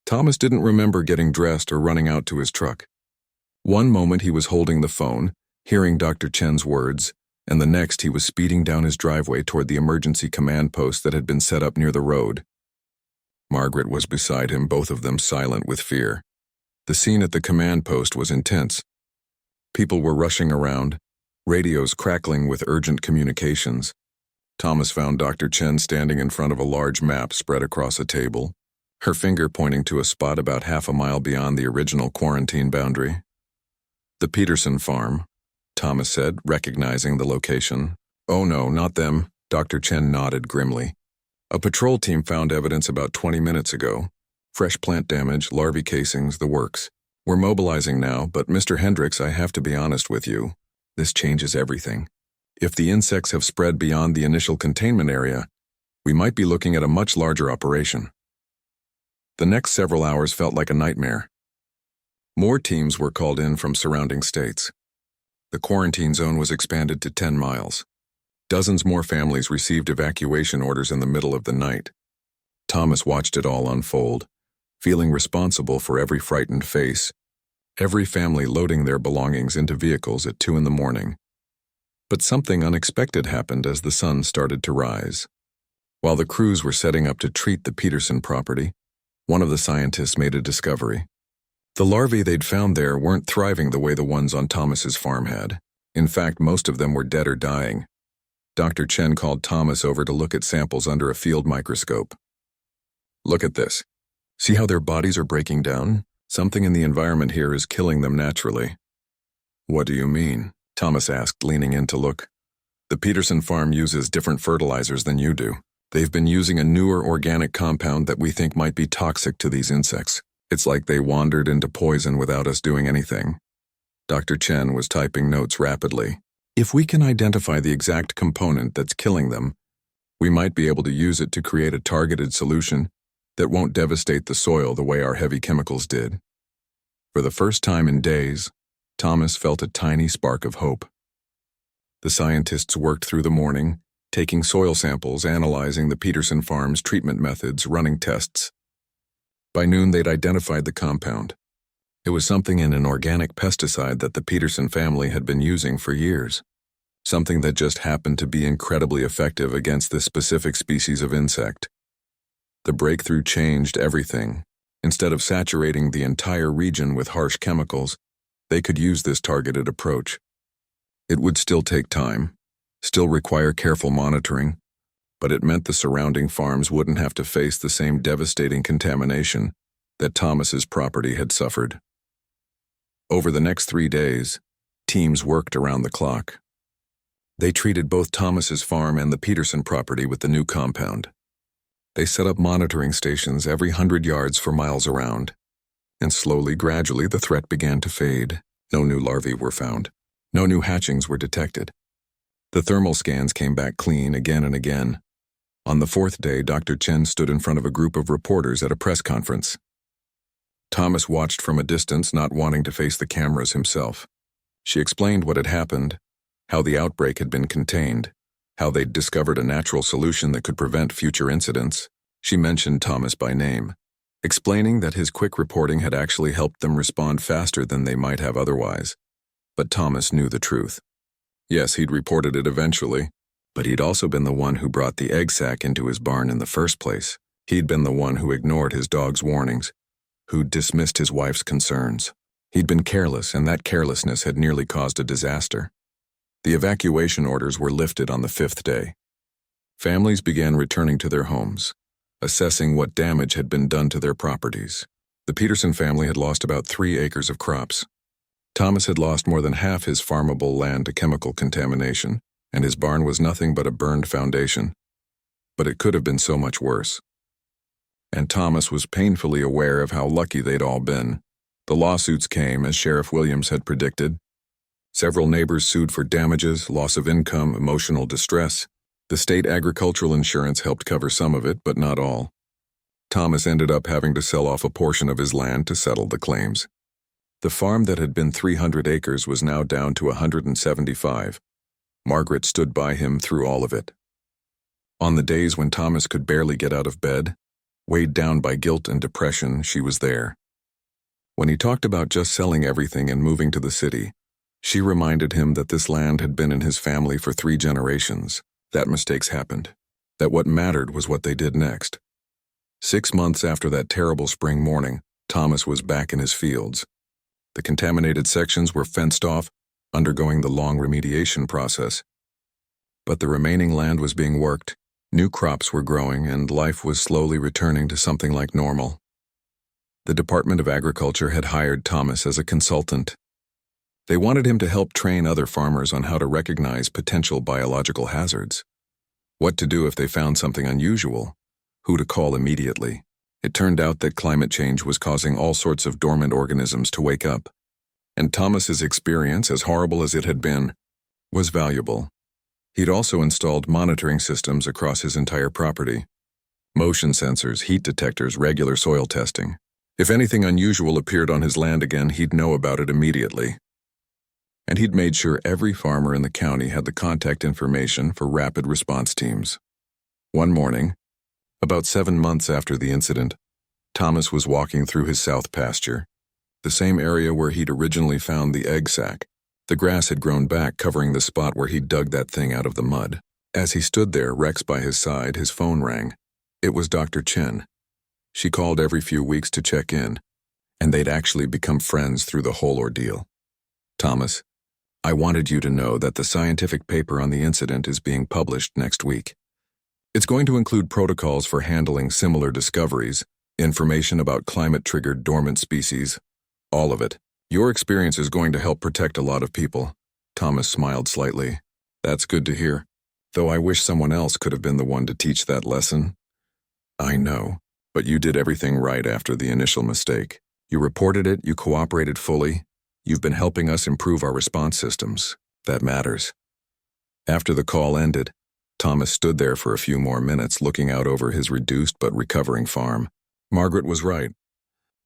Thomas didn't remember getting dressed or running out to his truck. One moment he was holding the phone, hearing Dr. Chen's words, and the next he was speeding down his driveway toward the emergency command post that had been set up near the road. Margaret was beside him, both of them silent with fear. The scene at the command post was intense. People were rushing around, radios crackling with urgent communications. Thomas found Dr. Chen standing in front of a large map spread across a table, her finger pointing to a spot about half a mile beyond the original quarantine boundary. "The Peterson farm," Thomas said, recognizing the location. "Oh no, not them," Dr. Chen nodded grimly. "A patrol team found evidence about 20 minutes ago. Fresh plant damage, larvae casings, the works. We're mobilizing now, but Mr. Hendricks, I have to be honest with you. This changes everything. If the insects have spread beyond the initial containment area, we might be looking at a much larger operation." The next several hours felt like a nightmare. More teams were called in from surrounding states. The quarantine zone was expanded to 10 miles. Dozens more families received evacuation orders in the middle of the night. Thomas watched it all unfold, feeling responsible for every frightened face, every family loading their belongings into vehicles at 2 a.m. But something unexpected happened as the sun started to rise. While the crews were setting up to treat the Peterson property, one of the scientists made a discovery. The larvae they'd found there weren't thriving the way the ones on Thomas's farm had. In fact, most of them were dead or dying. Dr. Chen called Thomas over to look at samples under a field microscope. "Look at this. See how their bodies are breaking down? Something in the environment here is killing them naturally." "What do you mean?" Thomas asked, leaning in to look. "The Peterson farm uses different fertilizers than you do. They've been using a newer organic compound that we think might be toxic to these insects. It's like they wandered into poison without us doing anything." Dr. Chen was typing notes rapidly. "If we can identify the exact component that's killing them, we might be able to use it to create a targeted solution that won't devastate the soil the way our heavy chemicals did." For the first time in days, Thomas felt a tiny spark of hope. The scientists worked through the morning, taking soil samples, analyzing the Peterson farm's treatment methods, running tests. By noon, they'd identified the compound. It was something in an organic pesticide that the Peterson family had been using for years. Something that just happened to be incredibly effective against this specific species of insect. The breakthrough changed everything. Instead of saturating the entire region with harsh chemicals, they could use this targeted approach. It would still take time, still require careful monitoring, but it meant the surrounding farms wouldn't have to face the same devastating contamination that Thomas's property had suffered. Over the next 3 days, teams worked around the clock. They treated both Thomas's farm and the Peterson property with the new compound. They set up monitoring stations every 100 yards for miles around, and slowly, gradually, the threat began to fade. No new larvae were found. No new hatchings were detected. The thermal scans came back clean again and again. On the 4th day, Dr. Chen stood in front of a group of reporters at a press conference. Thomas watched from a distance, not wanting to face the cameras himself. She explained what had happened, how the outbreak had been contained, how they'd discovered a natural solution that could prevent future incidents. She mentioned Thomas by name, explaining that his quick reporting had actually helped them respond faster than they might have otherwise. But Thomas knew the truth. Yes, he'd reported it eventually, but he'd also been the one who brought the egg sac into his barn in the first place. He'd been the one who ignored his dog's warnings, who dismissed his wife's concerns. He'd been careless, and that carelessness had nearly caused a disaster. The evacuation orders were lifted on the 5th day. Families began returning to their homes, assessing what damage had been done to their properties. The Peterson family had lost about 3 acres of crops. Thomas had lost more than half his farmable land to chemical contamination, and his barn was nothing but a burned foundation. But it could have been so much worse. And Thomas was painfully aware of how lucky they'd all been. The lawsuits came, as Sheriff Williams had predicted. Several neighbors sued for damages, loss of income, emotional distress. The state agricultural insurance helped cover some of it, but not all. Thomas ended up having to sell off a portion of his land to settle the claims. The farm that had been 300 acres was now down to 175. Margaret stood by him through all of it. On the days when Thomas could barely get out of bed, Weighed down by guilt and depression, she was there. When he talked about just selling everything and moving to the city, she reminded him that this land had been in his family for 3 generations, that mistakes happened, that what mattered was what they did next. 6 months after that terrible spring morning, Thomas was back in his fields. The contaminated sections were fenced off, undergoing the long remediation process. But the remaining land was being worked, new crops were growing, and life was slowly returning to something like normal. The Department of Agriculture had hired Thomas as a consultant. They wanted him to help train other farmers on how to recognize potential biological hazards, what to do if they found something unusual, who to call immediately. It turned out that climate change was causing all sorts of dormant organisms to wake up, and Thomas's experience, as horrible as it had been, was valuable. He'd also installed monitoring systems across his entire property. Motion sensors, heat detectors, regular soil testing. If anything unusual appeared on his land again, he'd know about it immediately. And he'd made sure every farmer in the county had the contact information for rapid response teams. One morning, about 7 months after the incident, Thomas was walking through his south pasture, the same area where he'd originally found the egg sac. The grass had grown back, covering the spot where he'd dug that thing out of the mud. As he stood there, Rex by his side, his phone rang. It was Dr. Chen. She called every few weeks to check in, and they'd actually become friends through the whole ordeal. Thomas, I wanted you to know that the scientific paper on the incident is being published next week. It's going to include protocols for handling similar discoveries, information about climate-triggered dormant species, all of it. Your experience is going to help protect a lot of people. Thomas smiled slightly. That's good to hear, though I wish someone else could have been the one to teach that lesson. I know, but you did everything right after the initial mistake. You reported it, you cooperated fully. You've been helping us improve our response systems. That matters. After the call ended, Thomas stood there for a few more minutes looking out over his reduced but recovering farm. Margaret was right.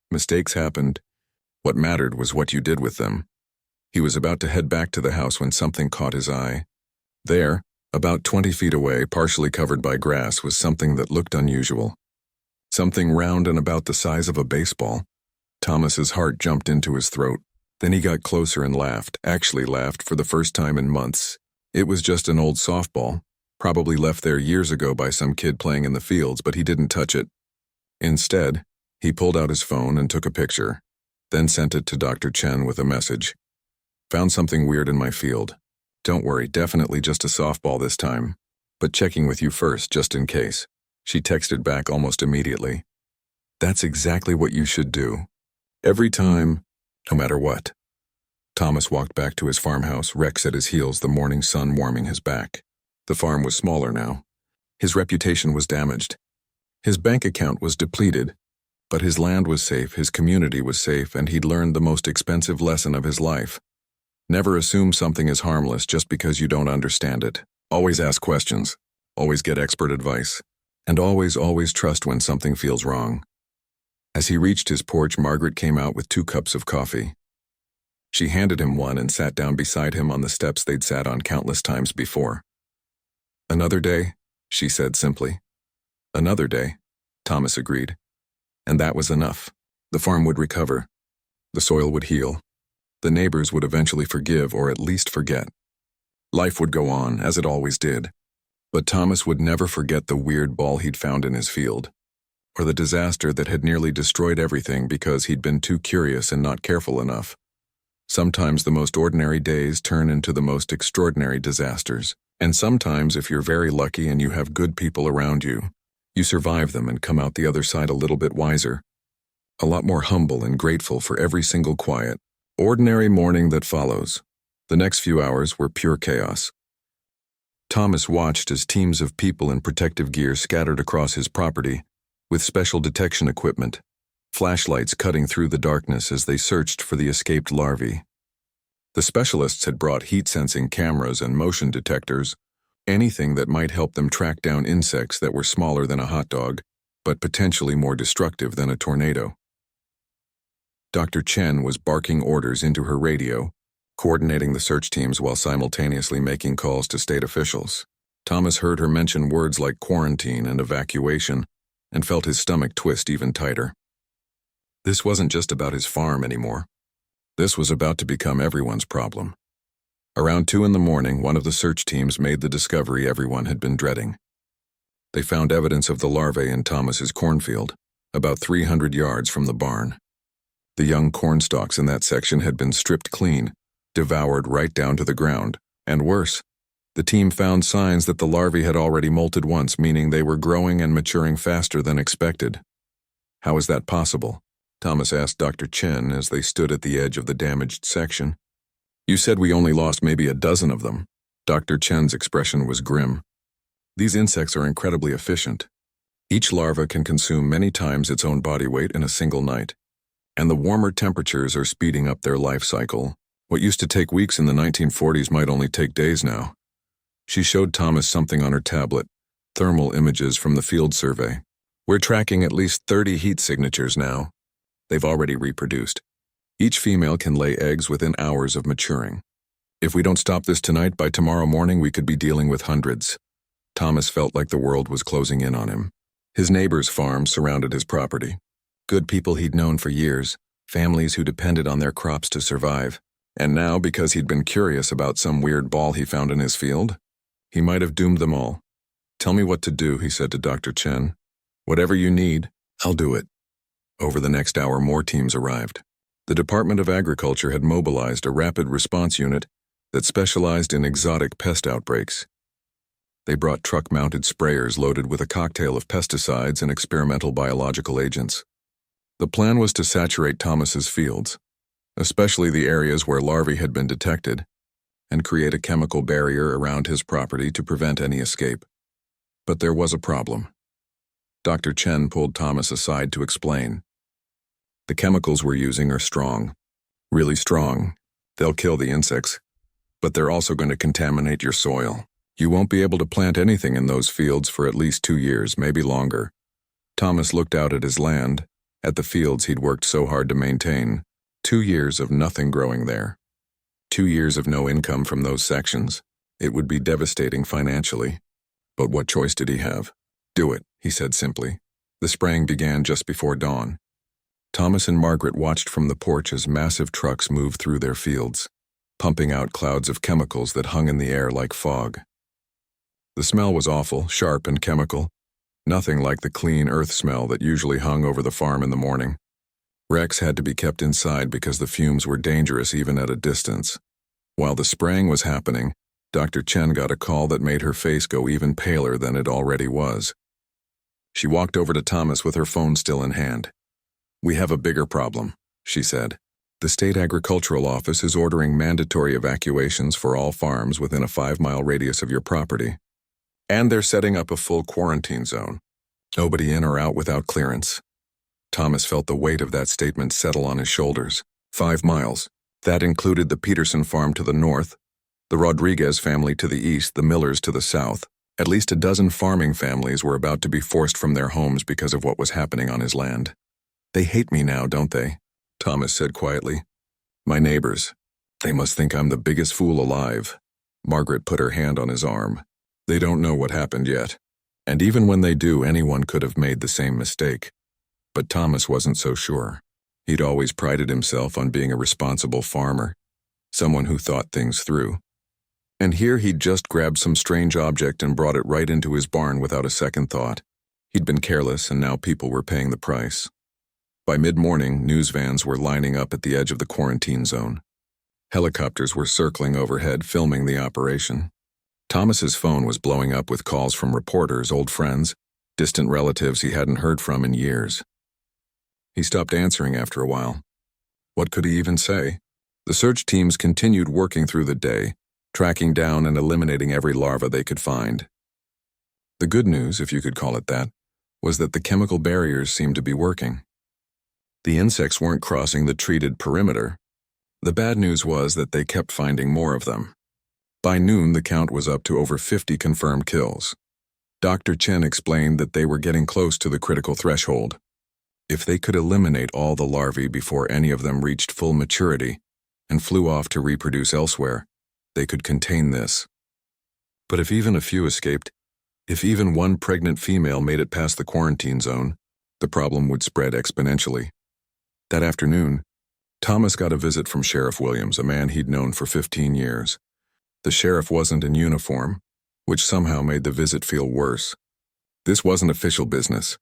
Mistakes happened. What mattered was what you did with them. He was about to head back to the house when something caught his eye. There, about 20 feet away, partially covered by grass, was something that looked unusual. Something round and about the size of a baseball. Thomas's heart jumped into his throat. Then he got closer and laughed, actually laughed for the first time in months. It was just an old softball, probably left there years ago by some kid playing in the fields, but he didn't touch it. Instead, he pulled out his phone and took a picture, then sent it to Dr. Chen with a message. Found something weird in my field. Don't worry, definitely just a softball this time, but checking with you first, just in case. She texted back almost immediately. That's exactly what you should do. Every time, no matter what. Thomas walked back to his farmhouse, Rex at his heels, the morning sun warming his back. The farm was smaller now. His reputation was damaged. His bank account was depleted, but his land was safe, his community was safe, and he'd learned the most expensive lesson of his life. Never assume something is harmless just because you don't understand it. Always ask questions, always get expert advice, and always trust when something feels wrong. As he reached his porch, Margaret came out with 2 cups of coffee. She handed him one and sat down beside him on the steps they'd sat on countless times before. Another day, she said simply. Another day, Thomas agreed. And that was enough. The farm would recover. The soil would heal. The neighbors would eventually forgive, or at least forget. Life would go on, as it always did. But Thomas would never forget the weird ball he'd found in his field, or the disaster that had nearly destroyed everything because he'd been too curious and not careful enough. Sometimes the most ordinary days turn into the most extraordinary disasters. And sometimes, if you're very lucky and you have good people around you, you survive them and come out the other side a little bit wiser, a lot more humble and grateful for every single quiet, ordinary morning that follows. The next few hours were pure chaos. Thomas watched as teams of people in protective gear scattered across his property, with special detection equipment, flashlights cutting through the darkness as they searched for the escaped larvae. The specialists had brought heat-sensing cameras and motion detectors, anything that might help them track down insects that were smaller than a hot dog, but potentially more destructive than a tornado. Dr. Chen was barking orders into her radio, coordinating the search teams while simultaneously making calls to state officials. Thomas heard her mention words like quarantine and evacuation, and felt his stomach twist even tighter. This wasn't just about his farm anymore. This was about to become everyone's problem. Around 2 in the morning, one of the search teams made the discovery everyone had been dreading. They found evidence of the larvae in Thomas's cornfield, about 300 yards from the barn. The young corn stalks in that section had been stripped clean, devoured right down to the ground, and worse, the team found signs that the larvae had already molted once, meaning they were growing and maturing faster than expected. How is that possible? Thomas asked Dr. Chen as they stood at the edge of the damaged section. You said we only lost maybe a dozen of them. Dr. Chen's expression was grim. These insects are incredibly efficient. Each larva can consume many times its own body weight in a single night. And the warmer temperatures are speeding up their life cycle. What used to take weeks in the 1940s might only take days now. She showed Thomas something on her tablet, thermal images from the field survey. We're tracking at least 30 heat signatures now. They've already reproduced. Each female can lay eggs within hours of maturing. If we don't stop this tonight, by tomorrow morning we could be dealing with hundreds. Thomas felt like the world was closing in on him. His neighbor's farm surrounded his property. Good people he'd known for years, families who depended on their crops to survive. And now, because he'd been curious about some weird ball he found in his field, he might have doomed them all. Tell me what to do, he said to Dr. Chen. Whatever you need, I'll do it. Over the next hour, more teams arrived. The Department of Agriculture had mobilized a rapid response unit that specialized in exotic pest outbreaks. They brought truck-mounted sprayers loaded with a cocktail of pesticides and experimental biological agents. The plan was to saturate Thomas's fields, especially the areas where larvae had been detected, and create a chemical barrier around his property to prevent any escape. But there was a problem. Dr. Chen pulled Thomas aside to explain. The chemicals we're using are strong, really strong. They'll kill the insects, but they're also going to contaminate your soil. You won't be able to plant anything in those fields for at least 2 years, maybe longer. Thomas looked out at his land, at the fields he'd worked so hard to maintain. 2 years of nothing growing there. 2 years of no income from those sections. It would be devastating financially. But what choice did he have? Do it, he said simply. The spraying began just before dawn. Thomas and Margaret watched from the porch as massive trucks moved through their fields, pumping out clouds of chemicals that hung in the air like fog. The smell was awful, sharp and chemical, nothing like the clean earth smell that usually hung over the farm in the morning. Rex had to be kept inside because the fumes were dangerous even at a distance. While the spraying was happening, Dr. Chen got a call that made her face go even paler than it already was. She walked over to Thomas with her phone still in hand. We have a bigger problem, she said. The state agricultural office is ordering mandatory evacuations for all farms within a 5-mile radius of your property. And they're setting up a full quarantine zone. Nobody in or out without clearance. Thomas felt the weight of that statement settle on his shoulders. 5 miles. That included the Peterson farm to the north, the Rodriguez family to the east, the Millers to the south. At least a dozen farming families were about to be forced from their homes because of what was happening on his land. They hate me now, don't they? Thomas said quietly. My neighbors. They must think I'm the biggest fool alive. Margaret put her hand on his arm. They don't know what happened yet. And even when they do, anyone could have made the same mistake. But Thomas wasn't so sure. He'd always prided himself on being a responsible farmer, someone who thought things through. And here he'd just grabbed some strange object and brought it right into his barn without a second thought. He'd been careless, and now people were paying the price. By mid-morning, news vans were lining up at the edge of the quarantine zone. Helicopters were circling overhead, filming the operation. Thomas's phone was blowing up with calls from reporters, old friends, distant relatives he hadn't heard from in years. He stopped answering after a while. What could he even say? The search teams continued working through the day, tracking down and eliminating every larva they could find. The good news, if you could call it that, was that the chemical barriers seemed to be working. The insects weren't crossing the treated perimeter. The bad news was that they kept finding more of them. By noon, the count was up to over 50 confirmed kills. Dr. Chen explained that they were getting close to the critical threshold. If they could eliminate all the larvae before any of them reached full maturity and flew off to reproduce elsewhere, they could contain this. But if even a few escaped, If even one pregnant female made it past the quarantine zone, the problem would spread exponentially. That afternoon, Thomas got a visit from Sheriff Williams, a man he'd known for 15 years. The sheriff wasn't in uniform, which somehow made the visit feel worse. This wasn't official business.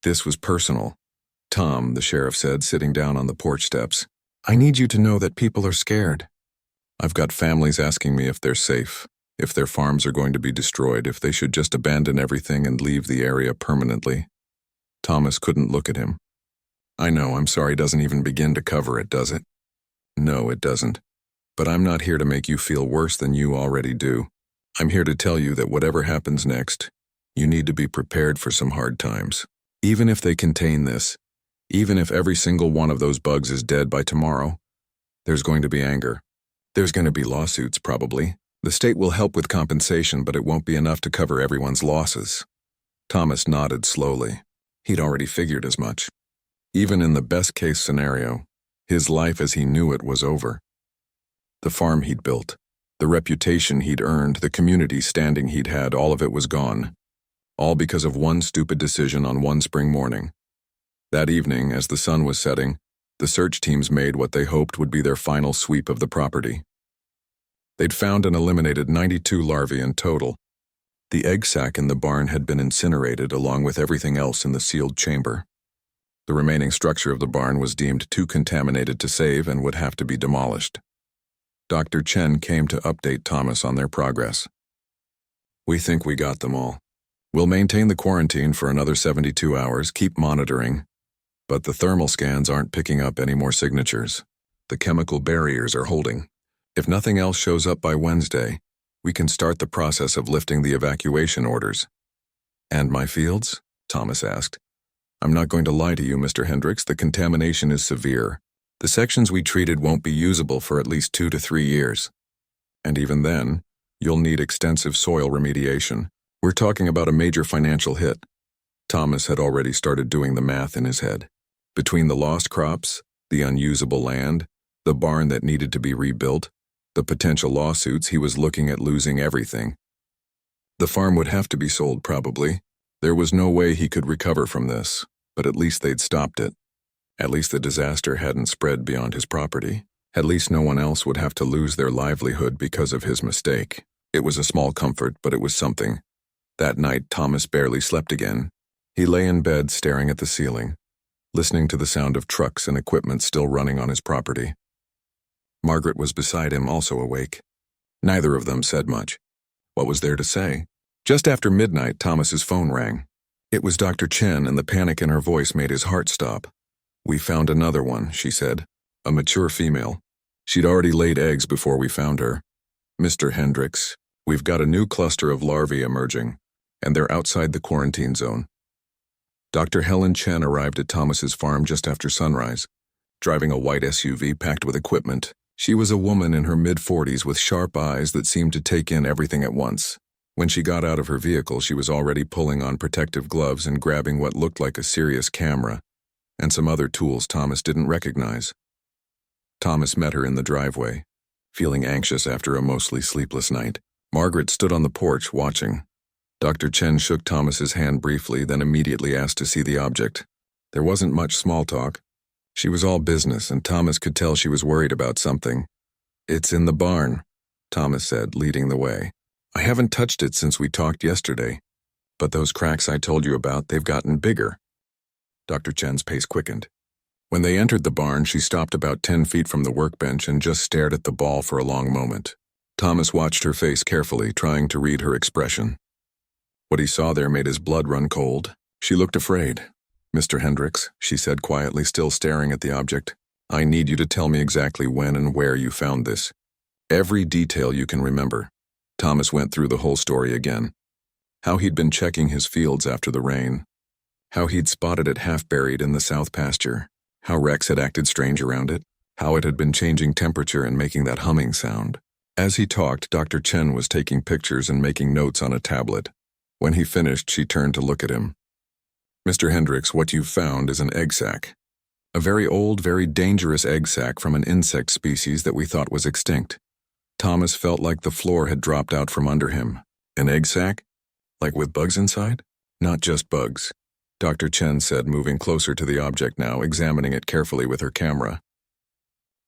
This was personal. "Tom," the sheriff said, sitting down on the porch steps, "I need you to know that people are scared. I've got families asking me if they're safe, if their farms are going to be destroyed, if they should just abandon everything and leave the area permanently." Thomas couldn't look at him. "I know, I'm sorry, doesn't even begin to cover it, does it?" "No, it doesn't. But I'm not here to make you feel worse than you already do. I'm here to tell you that whatever happens next, you need to be prepared for some hard times. Even if they contain this, even if every single one of those bugs is dead by tomorrow, there's going to be anger. There's going to be lawsuits, probably. The state will help with compensation, but it won't be enough to cover everyone's losses." Thomas nodded slowly. He'd already figured as much. Even in the best-case scenario, his life as he knew it was over. The farm he'd built, the reputation he'd earned, the community standing he'd had, all of it was gone. All because of one stupid decision on one spring morning. That evening, as the sun was setting, the search teams made what they hoped would be their final sweep of the property. They'd found and eliminated 92 larvae in total. The egg sac in the barn had been incinerated along with everything else in the sealed chamber. The remaining structure of the barn was deemed too contaminated to save and would have to be demolished. Dr. Chen came to update Thomas on their progress. "We think we got them all. We'll maintain the quarantine for another 72 hours, keep monitoring. But the thermal scans aren't picking up any more signatures. The chemical barriers are holding. If nothing else shows up by Wednesday, we can start the process of lifting the evacuation orders." "And my fields?" Thomas asked. "I'm not going to lie to you, Mr. Hendricks, the contamination is severe. The sections we treated won't be usable for at least 2 to 3 years. And even then, you'll need extensive soil remediation. We're talking about a major financial hit." Thomas had already started doing the math in his head. Between the lost crops, the unusable land, the barn that needed to be rebuilt, the potential lawsuits, he was looking at losing everything. The farm would have to be sold, probably. There was no way he could recover from this, but at least they'd stopped it. At least the disaster hadn't spread beyond his property. At least no one else would have to lose their livelihood because of his mistake. It was a small comfort, but it was something. That night, Thomas barely slept again. He lay in bed staring at the ceiling, listening to the sound of trucks and equipment still running on his property. Margaret was beside him, also awake. Neither of them said much. What was there to say? Just after midnight, Thomas's phone rang. It was Dr. Chen, and the panic in her voice made his heart stop. "We found another one," she said. "A mature female. She'd already laid eggs before we found her. Mr. Hendricks, we've got a new cluster of larvae emerging, and they're outside the quarantine zone." Dr. Helen Chen arrived at Thomas's farm just after sunrise, driving a white SUV packed with equipment. She was a woman in her mid-40s with sharp eyes that seemed to take in everything at once. When she got out of her vehicle, she was already pulling on protective gloves and grabbing what looked like a serious camera, and some other tools Thomas didn't recognize. Thomas met her in the driveway, feeling anxious after a mostly sleepless night. Margaret stood on the porch, watching. Dr. Chen shook Thomas's hand briefly, then immediately asked to see the object. There wasn't much small talk. She was all business, and Thomas could tell she was worried about something. "It's in the barn," Thomas said, leading the way. "I haven't touched it since we talked yesterday. But those cracks I told you about, they've gotten bigger." Dr. Chen's pace quickened. When they entered the barn, she stopped about 10 feet from the workbench and just stared at the ball for a long moment. Thomas watched her face carefully, trying to read her expression. What he saw there made his blood run cold. She looked afraid. "Mr. Hendricks," she said quietly, still staring at the object, "I need you to tell me exactly when and where you found this. Every detail you can remember." Thomas went through the whole story again. How he'd been checking his fields after the rain. How he'd spotted it half buried in the south pasture. How Rex had acted strange around it. How it had been changing temperature and making that humming sound. As he talked, Dr. Chen was taking pictures and making notes on a tablet. When he finished, she turned to look at him. "Mr. Hendricks, what you've found is an egg sac. A very old, very dangerous egg sac from an insect species that we thought was extinct." Thomas felt like the floor had dropped out from under him. "An egg sac? Like with bugs inside? Not just bugs, Dr. Chen said, moving closer to the object now, examining it carefully with her camera.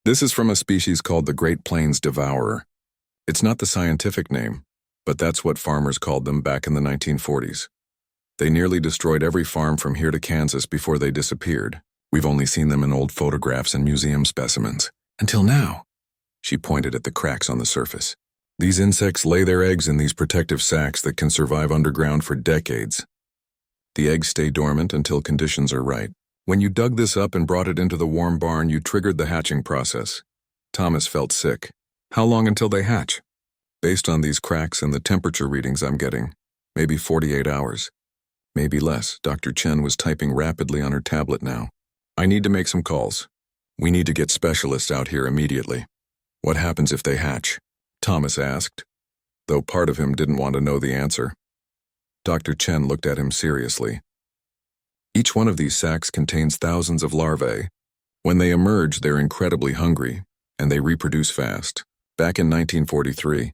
This is from a species called the Great Plains devourer. It's not the scientific name, but that's what farmers called them back in the 1940s. They nearly destroyed every farm from here to Kansas before they disappeared. We've only seen them in old photographs and museum specimens. Until now. She pointed at the cracks on the surface. These insects lay their eggs in these protective sacs that can survive underground for decades. The eggs stay dormant until conditions are right. When you dug this up and brought it into the warm barn, you triggered the hatching process. Thomas felt sick. How long until they hatch? Based on these cracks and the temperature readings I'm getting, maybe 48 hours. Maybe less. Dr. Chen was typing rapidly on her tablet now. I need to make some calls. We need to get specialists out here immediately. What happens if they hatch? Thomas asked, though part of him didn't want to know the answer. Dr. Chen looked at him seriously. Each one of these sacs contains thousands of larvae. When they emerge, they're incredibly hungry, and they reproduce fast. Back in 1943,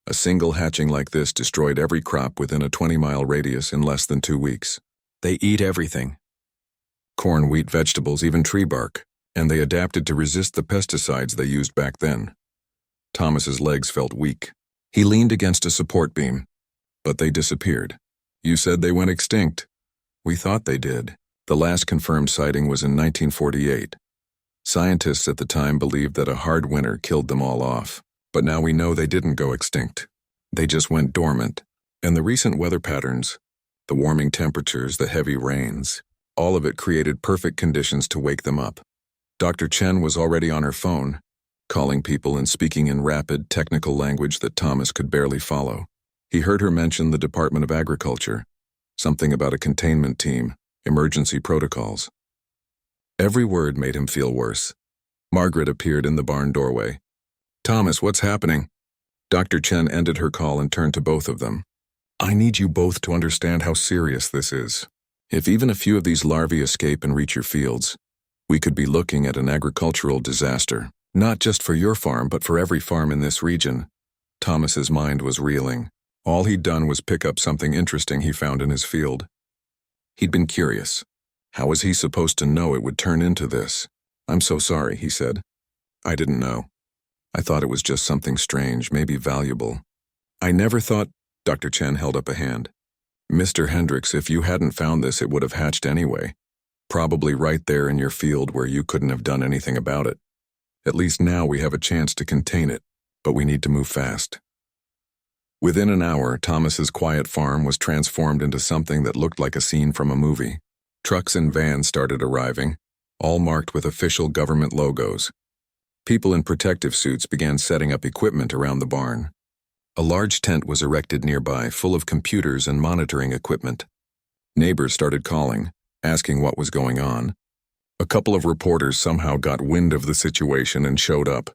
a single hatching like this destroyed every crop within a 20-mile radius in less than 2 weeks. They eat everything. Corn, wheat, vegetables, even tree bark, and they adapted to resist the pesticides they used back then. Thomas's legs felt weak. He leaned against a support beam, but they disappeared. You said they went extinct. We thought they did. The last confirmed sighting was in 1948. Scientists at the time believed that a hard winter killed them all off, but now we know they didn't go extinct. They just went dormant. And the recent weather patterns, the warming temperatures, the heavy rains, all of it created perfect conditions to wake them up. Dr. Chen was already on her phone, calling people and speaking in rapid, technical language that Thomas could barely follow. He heard her mention the Department of Agriculture, something about a containment team, emergency protocols. Every word made him feel worse. Margaret appeared in the barn doorway. Thomas, what's happening? Dr. Chen ended her call and turned to both of them. I need you both to understand how serious this is. If even a few of these larvae escape and reach your fields, we could be looking at an agricultural disaster, not just for your farm, but for every farm in this region. Thomas's mind was reeling. All he'd done was pick up something interesting he found in his field. He'd been curious. How was he supposed to know it would turn into this? I'm so sorry, he said. I didn't know. I thought it was just something strange, maybe valuable. I never thought. Dr. Chen held up a hand. Mr. Hendricks, if you hadn't found this, it would have hatched anyway. Probably right there in your field where you couldn't have done anything about it. At least now we have a chance to contain it, but we need to move fast. Within an hour, Thomas's quiet farm was transformed into something that looked like a scene from a movie. Trucks and vans started arriving, all marked with official government logos. People in protective suits began setting up equipment around the barn. A large tent was erected nearby, full of computers and monitoring equipment. Neighbors started calling, asking what was going on. A couple of reporters somehow got wind of the situation and showed up,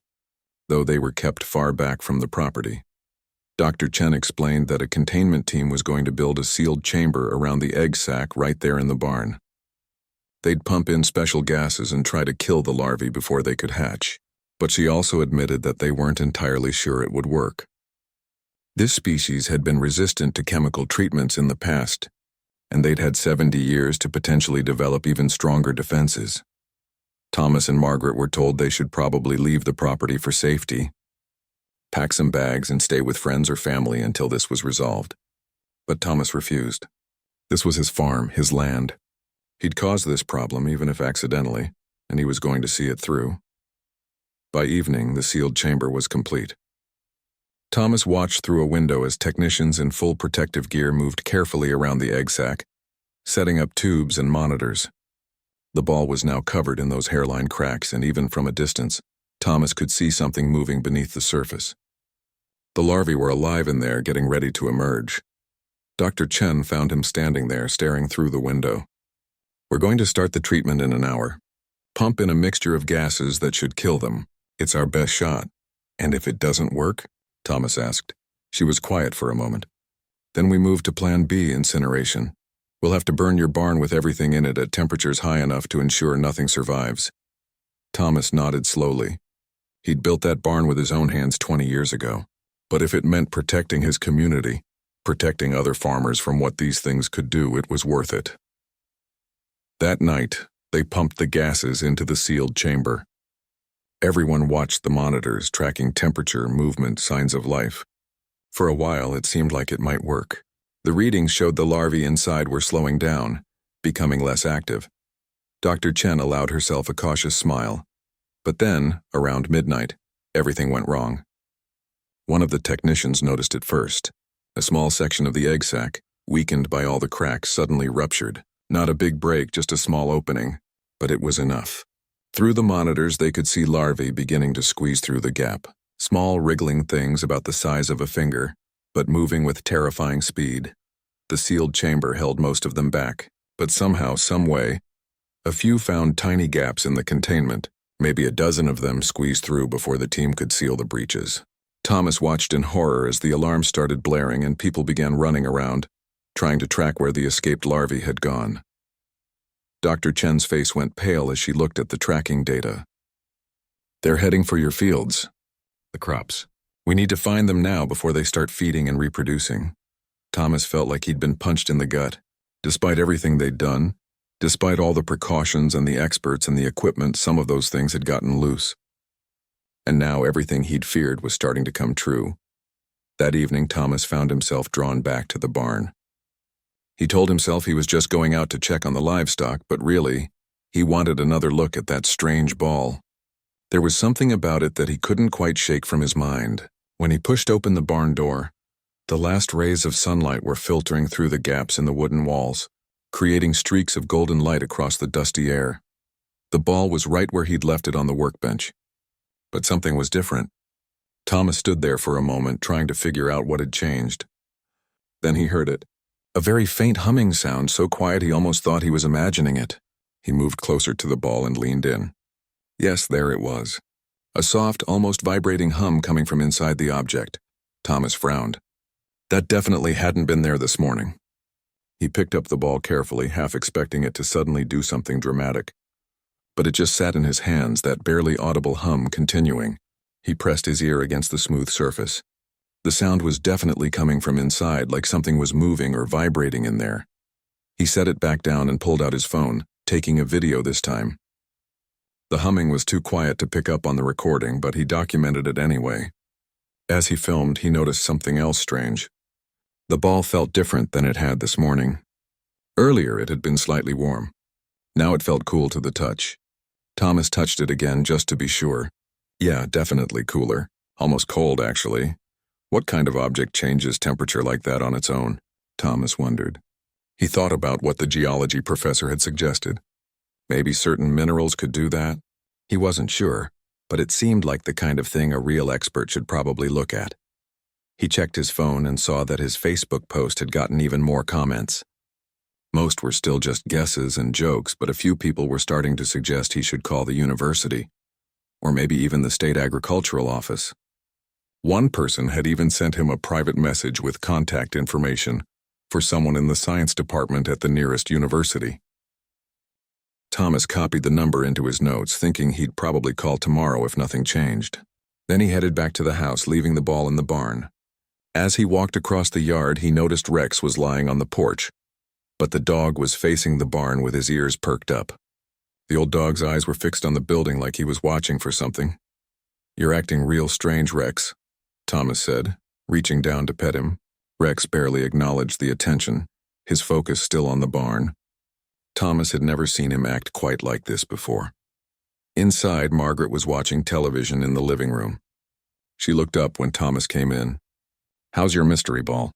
though they were kept far back from the property. Dr. Chen explained that a containment team was going to build a sealed chamber around the egg sac right there in the barn. They'd pump in special gases and try to kill the larvae before they could hatch, but she also admitted that they weren't entirely sure it would work. This species had been resistant to chemical treatments in the past, and they'd had 70 years to potentially develop even stronger defenses. Thomas and Margaret were told they should probably leave the property for safety, pack some bags and stay with friends or family until this was resolved. But Thomas refused. This was his farm, his land. He'd caused this problem, even if accidentally, and he was going to see it through. By evening, the sealed chamber was complete. Thomas watched through a window as technicians in full protective gear moved carefully around the egg sac, setting up tubes and monitors. The ball was now covered in those hairline cracks, and even from a distance, Thomas could see something moving beneath the surface. The larvae were alive in there, getting ready to emerge. Dr. Chen found him standing there, staring through the window. We're going to start the treatment in an hour. Pump in a mixture of gases that should kill them. It's our best shot. And if it doesn't work? Thomas asked. She was quiet for a moment. Then we move to Plan B, incineration. We'll have to burn your barn with everything in it at temperatures high enough to ensure nothing survives. Thomas nodded slowly. He'd built that barn with his own hands 20 years ago. But if it meant protecting his community, Protecting other farmers from what these things could do, it was worth it. That night, they pumped the gases into the sealed chamber. Everyone watched the monitors, tracking temperature, movement, signs of life. For a while, it seemed like it might work. The readings showed the larvae inside were slowing down, becoming less active. Dr. Chen allowed herself a cautious smile. But then, around midnight, everything went wrong. One of the technicians noticed it first. A small section of the egg sac, weakened by all the cracks, suddenly ruptured. Not a big break, just a small opening, but it was enough. Through the monitors, they could see larvae beginning to squeeze through the gap. Small, wriggling things about the size of a finger, but moving with terrifying speed. The sealed chamber held most of them back, but somehow, some way, a few found tiny gaps in the containment. Maybe a dozen of them squeezed through before the team could seal the breaches. Thomas watched in horror as the alarm started blaring and people began running around, trying to track where the escaped larvae had gone. Dr. Chen's face went pale as she looked at the tracking data. "They're heading for your fields, the crops. We need to find them now before they start feeding and reproducing." Thomas felt like he'd been punched in the gut. Despite everything they'd done, despite all the precautions and the experts and the equipment, some of those things had gotten loose. And now everything he'd feared was starting to come true. That evening, Thomas found himself drawn back to the barn. He told himself he was just going out to check on the livestock, but really, he wanted another look at that strange ball. There was something about it that he couldn't quite shake from his mind. When he pushed open the barn door, the last rays of sunlight were filtering through the gaps in the wooden walls, creating streaks of golden light across the dusty air. The ball was right where he'd left it on the workbench. But something was different. Thomas stood there for a moment, trying to figure out what had changed. Then he heard it. A very faint humming sound, so quiet he almost thought he was imagining it. He moved closer to the ball and leaned in. Yes, there it was. A soft, almost vibrating hum coming from inside the object. Thomas frowned. That definitely hadn't been there this morning. He picked up the ball carefully, half expecting it to suddenly do something dramatic. But it just sat in his hands, that barely audible hum continuing. He pressed his ear against the smooth surface. The sound was definitely coming from inside, like something was moving or vibrating in there. He set it back down and pulled out his phone, taking a video this time. The humming was too quiet to pick up on the recording, but he documented it anyway. As he filmed, he noticed something else strange. The ball felt different than it had this morning. Earlier, it had been slightly warm. Now it felt cool to the touch. Thomas touched it again just to be sure. Yeah, definitely cooler. Almost cold, actually. What kind of object changes temperature like that on its own? Thomas wondered. He thought about what the geology professor had suggested. Maybe certain minerals could do that? He wasn't sure, but it seemed like the kind of thing a real expert should probably look at. He checked his phone and saw that his Facebook post had gotten even more comments. Most were still just guesses and jokes, but a few people were starting to suggest he should call the university, or maybe even the state agricultural office. One person had even sent him a private message with contact information for someone in the science department at the nearest university. Thomas copied the number into his notes, thinking he'd probably call tomorrow if nothing changed. Then he headed back to the house, leaving the ball in the barn. As he walked across the yard, he noticed Rex was lying on the porch, but the dog was facing the barn with his ears perked up. The old dog's eyes were fixed on the building like he was watching for something. "You're acting real strange, Rex," Thomas said, reaching down to pet him. Rex barely acknowledged the attention, his focus still on the barn. Thomas had never seen him act quite like this before. Inside, Margaret was watching television in the living room. She looked up when Thomas came in. "How's your mystery ball?"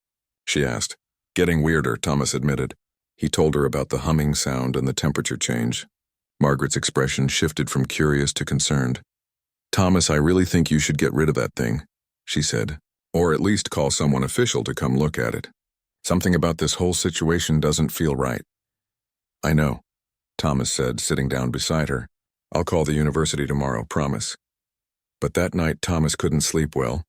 she asked. "Getting weirder," Thomas admitted. He told her about the humming sound and the temperature change. Margaret's expression shifted from curious to concerned. "Thomas, I really think you should get rid of that thing," she said, "or at least call someone official to come look at it. Something about this whole situation doesn't feel right." "I know," Thomas said, sitting down beside her. "I'll call the university tomorrow, promise." But that night, Thomas couldn't sleep well.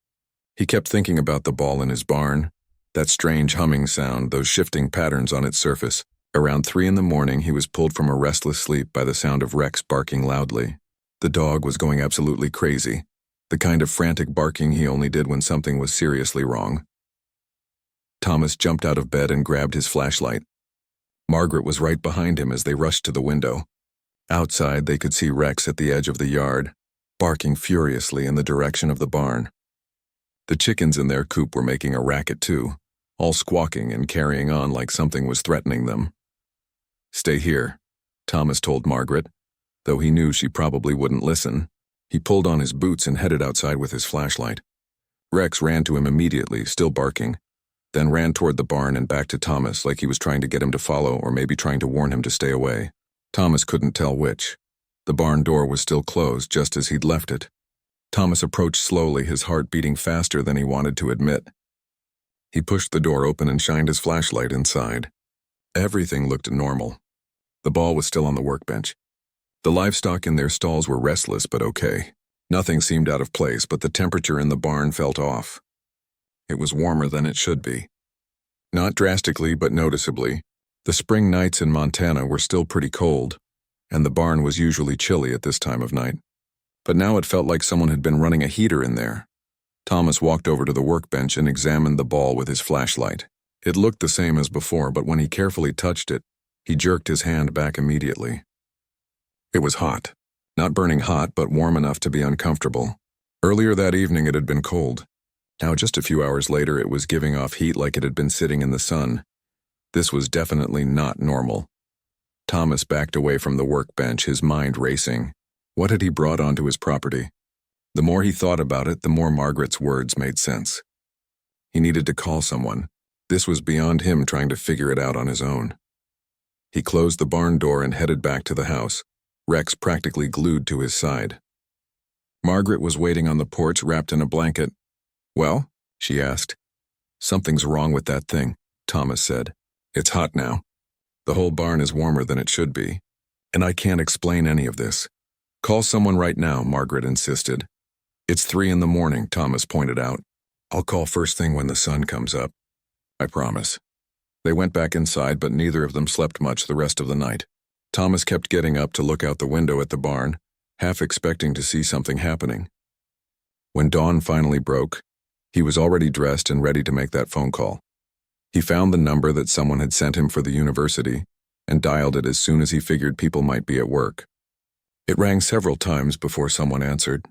He kept thinking about the ball in his barn, that strange humming sound, those shifting patterns on its surface. Around 3 a.m, he was pulled from a restless sleep by the sound of Rex barking loudly. The dog was going absolutely crazy, the kind of frantic barking he only did when something was seriously wrong. Thomas jumped out of bed and grabbed his flashlight. Margaret was right behind him as they rushed to the window. Outside, they could see Rex at the edge of the yard, barking furiously in the direction of the barn. The chickens in their coop were making a racket too, all squawking and carrying on like something was threatening them. "Stay here," Thomas told Margaret, though he knew she probably wouldn't listen. He pulled on his boots and headed outside with his flashlight. Rex ran to him immediately, still barking, then ran toward the barn and back to Thomas like he was trying to get him to follow or maybe trying to warn him to stay away. Thomas couldn't tell which. The barn door was still closed just as he'd left it. Thomas approached slowly, his heart beating faster than he wanted to admit. He pushed the door open and shined his flashlight inside. Everything looked normal. The ball was still on the workbench. The livestock in their stalls were restless but okay. Nothing seemed out of place, but the temperature in the barn felt off. It was warmer than it should be. Not drastically, but noticeably. The spring nights in Montana were still pretty cold, and the barn was usually chilly at this time of night. But now it felt like someone had been running a heater in there. Thomas walked over to the workbench and examined the ball with his flashlight. It looked the same as before, but when he carefully touched it, he jerked his hand back immediately. It was hot. Not burning hot, but warm enough to be uncomfortable. Earlier that evening it had been cold. Now just a few hours later it was giving off heat like it had been sitting in the sun. This was definitely not normal. Thomas backed away from the workbench, his mind racing. What had he brought onto his property? The more he thought about it, the more Margaret's words made sense. He needed to call someone. This was beyond him trying to figure it out on his own. He closed the barn door and headed back to the house, Rex practically glued to his side. Margaret was waiting on the porch wrapped in a blanket. "Well?" she asked. "Something's wrong with that thing," Thomas said. "It's hot now. The whole barn is warmer than it should be, and I can't explain any of this." "Call someone right now," Margaret insisted. "It's 3 in the morning, Thomas pointed out. "I'll call first thing when the sun comes up. I promise." They went back inside, but neither of them slept much the rest of the night. Thomas kept getting up to look out the window at the barn, half expecting to see something happening. When dawn finally broke, he was already dressed and ready to make that phone call. He found the number that someone had sent him for the university and dialed it as soon as he figured people might be at work. It rang several times before someone answered.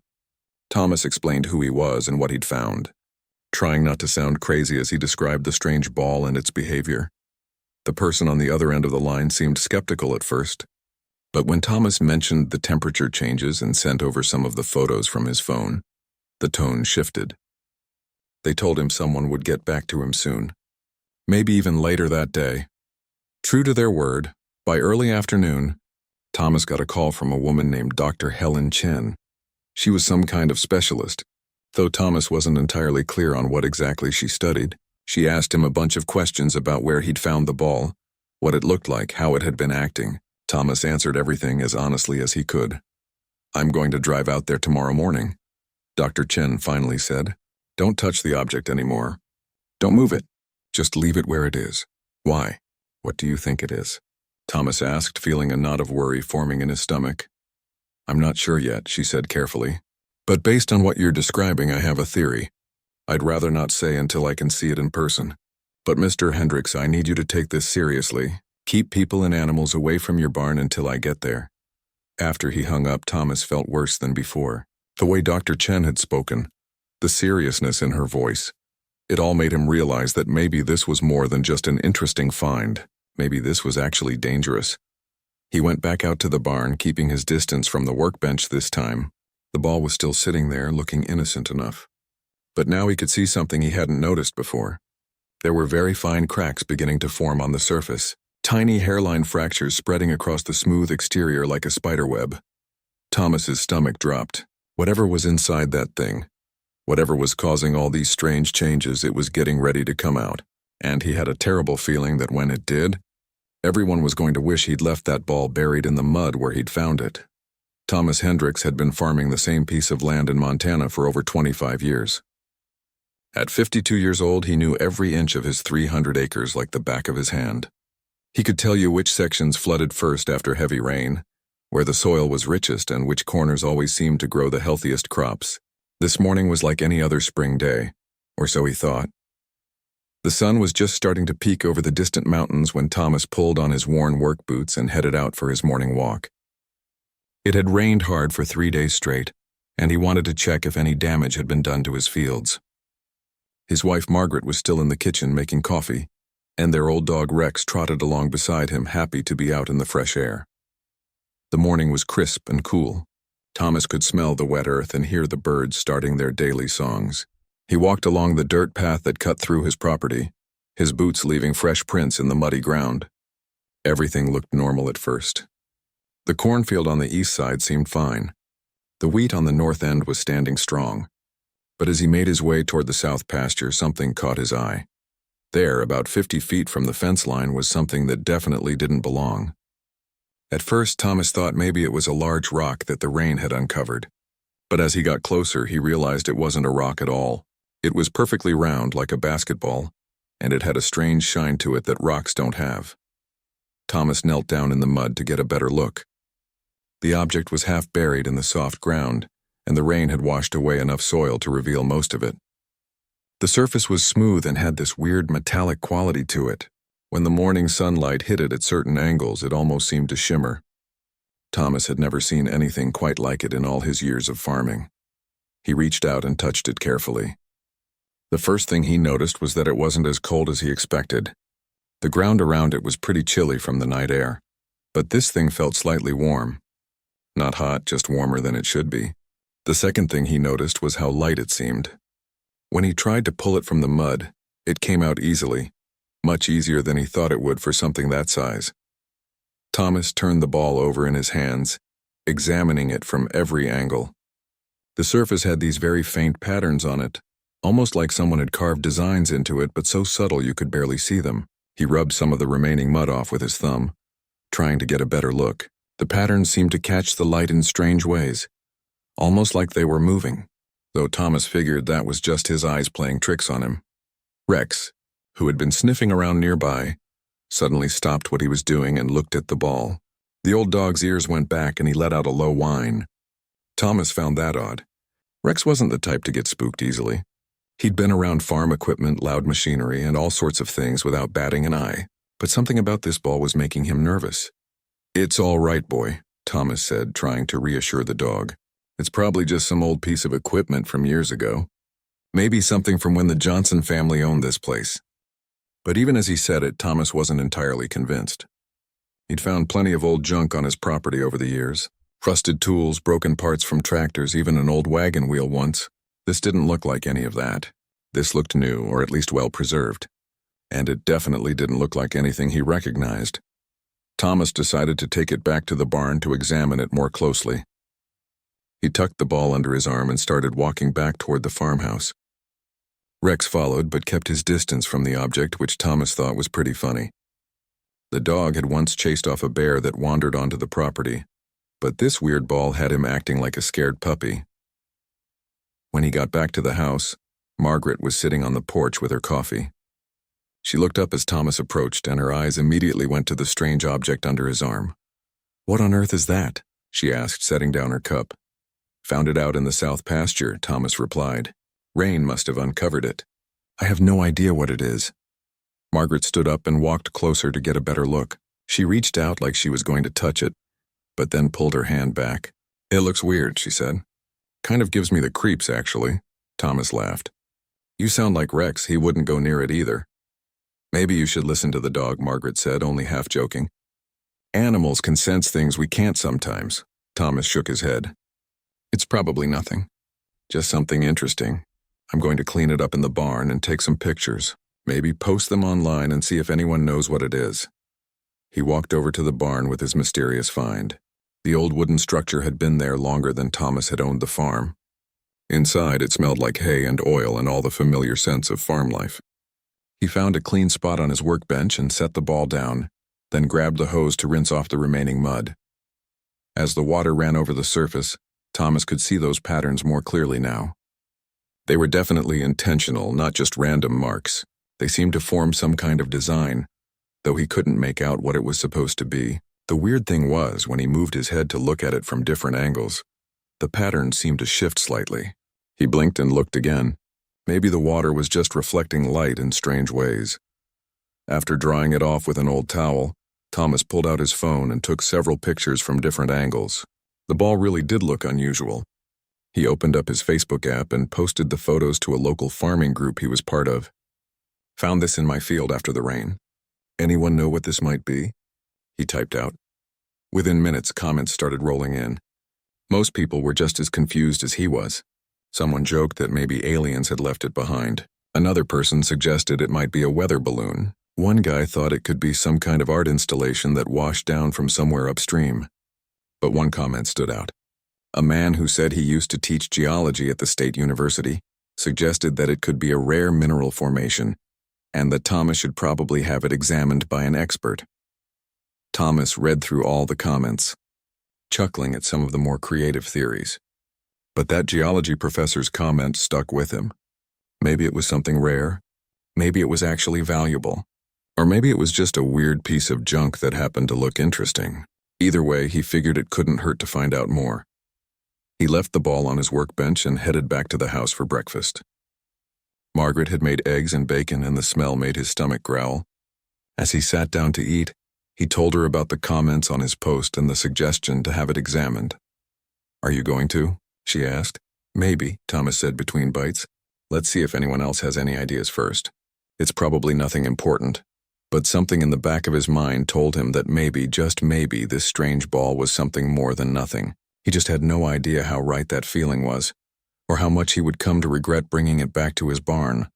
Thomas explained who he was and what he'd found, trying not to sound crazy as he described the strange ball and its behavior. The person on the other end of the line seemed skeptical at first, but when Thomas mentioned the temperature changes and sent over some of the photos from his phone, the tone shifted. They told him someone would get back to him soon, maybe even later that day. True to their word, by early afternoon, Thomas got a call from a woman named Dr. Helen Chen. She was some kind of specialist, though Thomas wasn't entirely clear on what exactly she studied. She asked him a bunch of questions about where he'd found the ball, what it looked like, how it had been acting. Thomas answered everything as honestly as he could. "I'm going to drive out there tomorrow morning," Dr. Chen finally said. "Don't touch the object anymore. Don't move it. Just leave it where it is." "Why? What do you think it is?" Thomas asked, feeling a knot of worry forming in his stomach. "I'm not sure yet," she said carefully. "But based on what you're describing, I have a theory. I'd rather not say until I can see it in person. But Mr. Hendricks, I need you to take this seriously. Keep people and animals away from your barn until I get there." After he hung up, Thomas felt worse than before. The way Dr. Chen had spoken, the seriousness in her voice, it all made him realize that maybe this was more than just an interesting find. Maybe this was actually dangerous. He went back out to the barn, keeping his distance from the workbench this time. The ball was still sitting there, looking innocent enough. But now he could see something he hadn't noticed before. There were very fine cracks beginning to form on the surface, tiny hairline fractures spreading across the smooth exterior like a spiderweb. Thomas's stomach dropped. Whatever was inside that thing, whatever was causing all these strange changes, it was getting ready to come out, and he had a terrible feeling that when it did, everyone was going to wish he'd left that ball buried in the mud where he'd found it. Thomas Hendricks had been farming the same piece of land in Montana for over 25 years. At 52 years old, he knew every inch of his 300 acres like the back of his hand. He could tell you which sections flooded first after heavy rain, where the soil was richest, and which corners always seemed to grow the healthiest crops. This morning was like any other spring day, or so he thought. The sun was just starting to peek over the distant mountains when Thomas pulled on his worn work boots and headed out for his morning walk. It had rained hard for 3 days straight, and he wanted to check if any damage had been done to his fields. His wife Margaret was still in the kitchen making coffee, and their old dog Rex trotted along beside him, happy to be out in the fresh air. The morning was crisp and cool. Thomas could smell the wet earth and hear the birds starting their daily songs. He walked along the dirt path that cut through his property, his boots leaving fresh prints in the muddy ground. Everything looked normal at first. The cornfield on the east side seemed fine. The wheat on the north end was standing strong. But as he made his way toward the south pasture, something caught his eye. There, about 50 feet from the fence line, was something that definitely didn't belong. At first, Thomas thought maybe it was a large rock that the rain had uncovered. But as he got closer, he realized it wasn't a rock at all. It was perfectly round, like a basketball, and it had a strange shine to it that rocks don't have. Thomas knelt down in the mud to get a better look. The object was half buried in the soft ground, and the rain had washed away enough soil to reveal most of it. The surface was smooth and had this weird metallic quality to it. When the morning sunlight hit it at certain angles, it almost seemed to shimmer. Thomas had never seen anything quite like it in all his years of farming. He reached out and touched it carefully. The first thing he noticed was that it wasn't as cold as he expected. The ground around it was pretty chilly from the night air, but this thing felt slightly warm. Not hot, just warmer than it should be. The second thing he noticed was how light it seemed. When he tried to pull it from the mud, it came out easily, much easier than he thought it would for something that size. Thomas turned the ball over in his hands, examining it from every angle. The surface had these very faint patterns on it, almost like someone had carved designs into it, but so subtle you could barely see them. He rubbed some of the remaining mud off with his thumb, trying to get a better look. The patterns seemed to catch the light in strange ways, almost like they were moving, though Thomas figured that was just his eyes playing tricks on him. Rex, who had been sniffing around nearby, suddenly stopped what he was doing and looked at the ball. The old dog's ears went back and he let out a low whine. Thomas found that odd. Rex wasn't the type to get spooked easily. He'd been around farm equipment, loud machinery, and all sorts of things without batting an eye, but something about this ball was making him nervous. "It's all right, boy," Thomas said, trying to reassure the dog. "It's probably just some old piece of equipment from years ago. Maybe something from when the Johnson family owned this place." But even as he said it, Thomas wasn't entirely convinced. He'd found plenty of old junk on his property over the years. Rusted tools, broken parts from tractors, even an old wagon wheel once. This didn't look like any of that. This looked new, or at least well preserved. And it definitely didn't look like anything he recognized. Thomas decided to take it back to the barn to examine it more closely. He tucked the ball under his arm and started walking back toward the farmhouse. Rex followed, but kept his distance from the object, which Thomas thought was pretty funny. The dog had once chased off a bear that wandered onto the property, but this weird ball had him acting like a scared puppy. When he got back to the house, Margaret was sitting on the porch with her coffee. She looked up as Thomas approached, and her eyes immediately went to the strange object under his arm. "What on earth is that?" she asked, setting down her cup. "Found it out in the south pasture," Thomas replied. "Rain must have uncovered it. I have no idea what it is." Margaret stood up and walked closer to get a better look. She reached out like she was going to touch it, but then pulled her hand back. "It looks weird," she said. "Kind of gives me the creeps, actually." Thomas laughed. "You sound like Rex. He wouldn't go near it either." "Maybe you should listen to the dog," Margaret said, only half joking. "Animals can sense things we can't sometimes." Thomas shook his head. "It's probably nothing. Just something interesting. I'm going to clean it up in the barn and take some pictures. Maybe post them online and see if anyone knows what it is." He walked over to the barn with his mysterious find. The old wooden structure had been there longer than Thomas had owned the farm. Inside, it smelled like hay and oil and all the familiar scents of farm life. He found a clean spot on his workbench and set the ball down, then grabbed the hose to rinse off the remaining mud. As the water ran over the surface, Thomas could see those patterns more clearly now. They were definitely intentional, not just random marks. They seemed to form some kind of design, though he couldn't make out what it was supposed to be. The weird thing was, when he moved his head to look at it from different angles, the patterns seemed to shift slightly. He blinked and looked again. Maybe the water was just reflecting light in strange ways. After drying it off with an old towel, Thomas pulled out his phone and took several pictures from different angles. The ball really did look unusual. He opened up his Facebook app and posted the photos to a local farming group he was part of. "Found this in my field after the rain. Anyone know what this might be?" he typed out. Within minutes, comments started rolling in. Most people were just as confused as he was. Someone joked that maybe aliens had left it behind. Another person suggested it might be a weather balloon. One guy thought it could be some kind of art installation that washed down from somewhere upstream. But one comment stood out. A man who said he used to teach geology at the state university suggested that it could be a rare mineral formation, and that Thomas should probably have it examined by an expert. Thomas read through all the comments, chuckling at some of the more creative theories. But that geology professor's comment stuck with him. Maybe it was something rare, maybe it was actually valuable, or maybe it was just a weird piece of junk that happened to look interesting. Either way, he figured it couldn't hurt to find out more. He left the ball on his workbench and headed back to the house for breakfast. Margaret had made eggs and bacon, and the smell made his stomach growl. As he sat down to eat, he told her about the comments on his post and the suggestion to have it examined. "Are you going to?" she asked. "Maybe," Thomas said between bites. "Let's see if anyone else has any ideas first. It's probably nothing important." But something in the back of his mind told him that maybe, just maybe, this strange ball was something more than nothing. He just had no idea how right that feeling was, or how much he would come to regret bringing it back to his barn.